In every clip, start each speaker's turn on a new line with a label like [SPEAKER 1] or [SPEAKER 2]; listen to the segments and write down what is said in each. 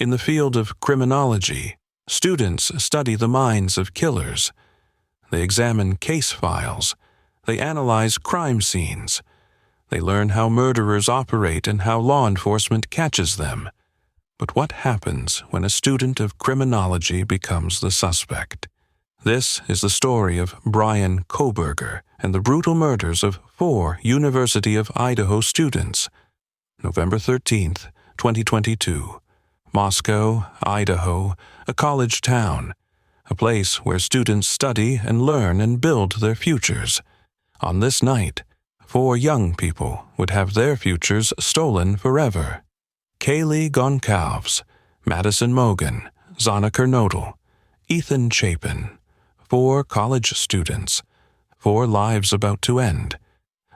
[SPEAKER 1] In the field of criminology, students study the minds of killers. They examine case files. They analyze crime scenes. They learn how murderers operate and how law enforcement catches them. But what happens when a student of criminology becomes the suspect? This is the story of Bryan Kohberger and the brutal murders of 4 University of Idaho students. November 13th, 2022. Moscow, Idaho, a college town, a place where students study and learn and build their futures. On this night, 4 young people would have their futures stolen forever. Kaylee Goncalves, Madison Mogen, Xana Kernodle, Ethan Chapin, 4 college students, 4 lives about to end.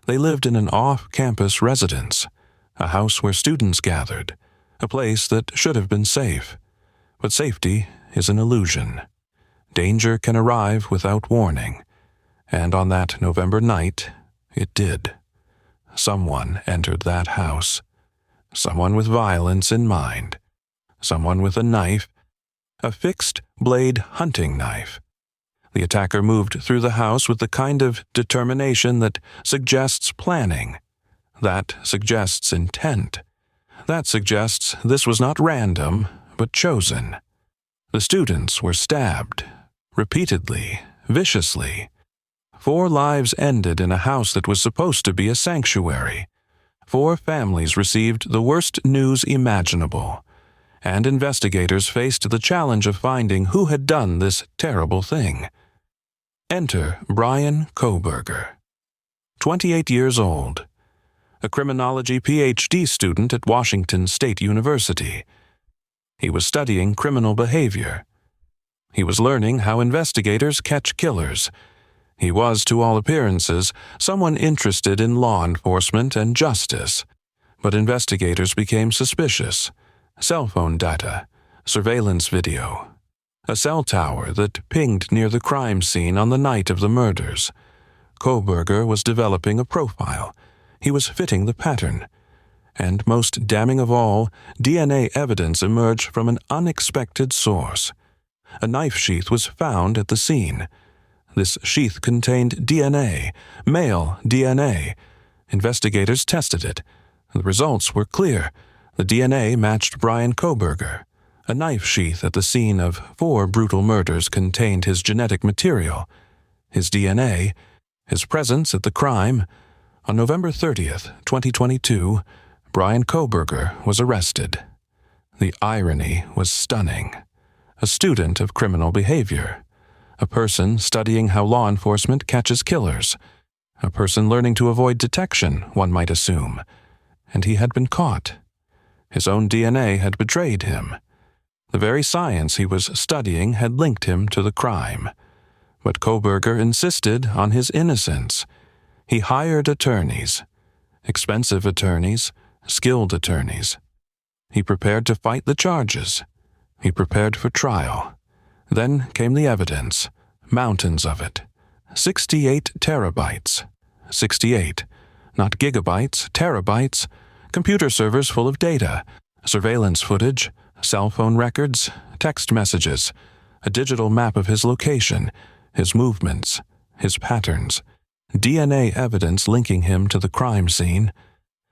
[SPEAKER 1] They lived in an off-campus residence, a house where students gathered, a place that should have been safe. But safety is an illusion. Danger can arrive without warning, and on that November night, it did. Someone entered that house. Someone with violence in mind. Someone with a knife, a fixed-blade hunting knife. The attacker moved through the house with the kind of determination that suggests planning, that suggests intent, that suggests this was not random, but chosen. The students were stabbed, repeatedly, viciously. 4 lives ended in a house that was supposed to be a sanctuary. 4 families received the worst news imaginable, and investigators faced the challenge of finding who had done this terrible thing. Enter Bryan Kohberger, 28 years old, a criminology PhD student at Washington State University. He was studying criminal behavior. He was learning how investigators catch killers. He was, to all appearances, someone interested in law enforcement and justice. But investigators became suspicious. Cell phone data, surveillance video, a cell tower that pinged near the crime scene on the night of the murders. Kohberger was developing a profile. He was fitting the pattern. And most damning of all, DNA evidence emerged from an unexpected source. A knife sheath was found at the scene. This sheath contained DNA, male DNA. Investigators tested it. The results were clear. The DNA matched Bryan Kohberger. A knife sheath at the scene of 4 brutal murders contained his genetic material, his DNA, his presence at the crime. On November 30th, 2022, Bryan Kohberger was arrested. The irony was stunning. A student of criminal behavior. A person studying how law enforcement catches killers. A person learning to avoid detection, one might assume. And he had been caught. His own DNA had betrayed him. The very science he was studying had linked him to the crime. But Kohberger insisted on his innocence. He hired attorneys. Expensive attorneys, skilled attorneys. He prepared to fight the charges. He prepared for trial. Then came the evidence, mountains of it. 68 terabytes. 68, not gigabytes, terabytes. Computer servers full of data, surveillance footage, cell phone records, text messages, a digital map of his location, his movements, his patterns, DNA evidence linking him to the crime scene.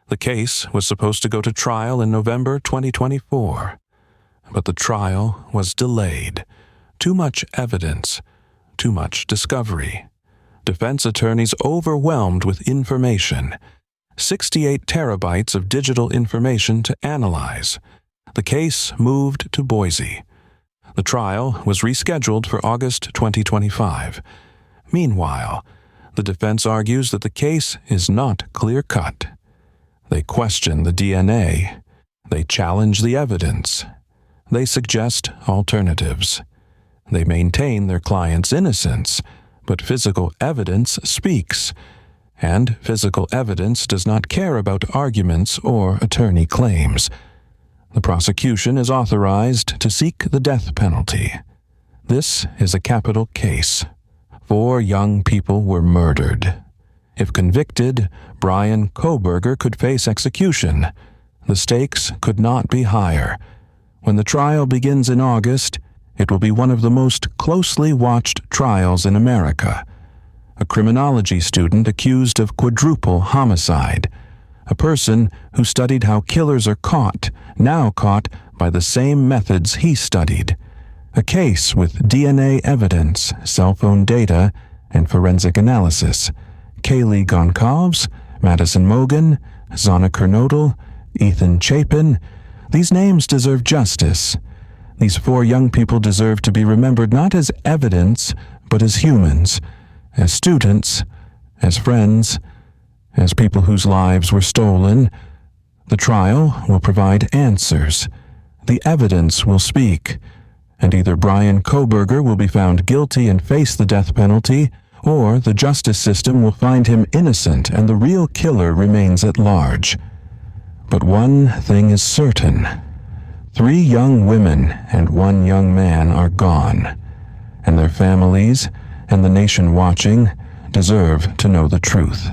[SPEAKER 1] The case was supposed to go to trial in November 2024, but the trial was delayed. Too much evidence, too much discovery. Defense attorneys overwhelmed with information. 68 terabytes of digital information to analyze. The case moved to Boise. The trial was rescheduled for August 2025. Meanwhile, the defense argues that the case is not clear-cut. They question the DNA. They challenge the evidence. They suggest alternatives. They maintain their client's innocence, but physical evidence speaks, and physical evidence does not care about arguments or attorney claims. The prosecution is authorized to seek the death penalty. This is a capital case. 4 young people were murdered. If convicted, Bryan Kohberger could face execution. The stakes could not be higher. When the trial begins in August, it will be one of the most closely watched trials in America. A criminology student accused of quadruple homicide. A person who studied how killers are caught, now caught by the same methods he studied. A case with DNA evidence, cell phone data, and forensic analysis. Kaylee Goncalves, Madison Mogen, Xana Kernodle, Ethan Chapin. These names deserve justice. These 4 young people deserve to be remembered not as evidence, but as humans, as students, as friends, as people whose lives were stolen. The trial will provide answers. The evidence will speak, and either Bryan Kohberger will be found guilty and face the death penalty, or the justice system will find him innocent and the real killer remains at large. But one thing is certain. 3 young women and 1 young man are gone, and their families and the nation watching deserve to know the truth.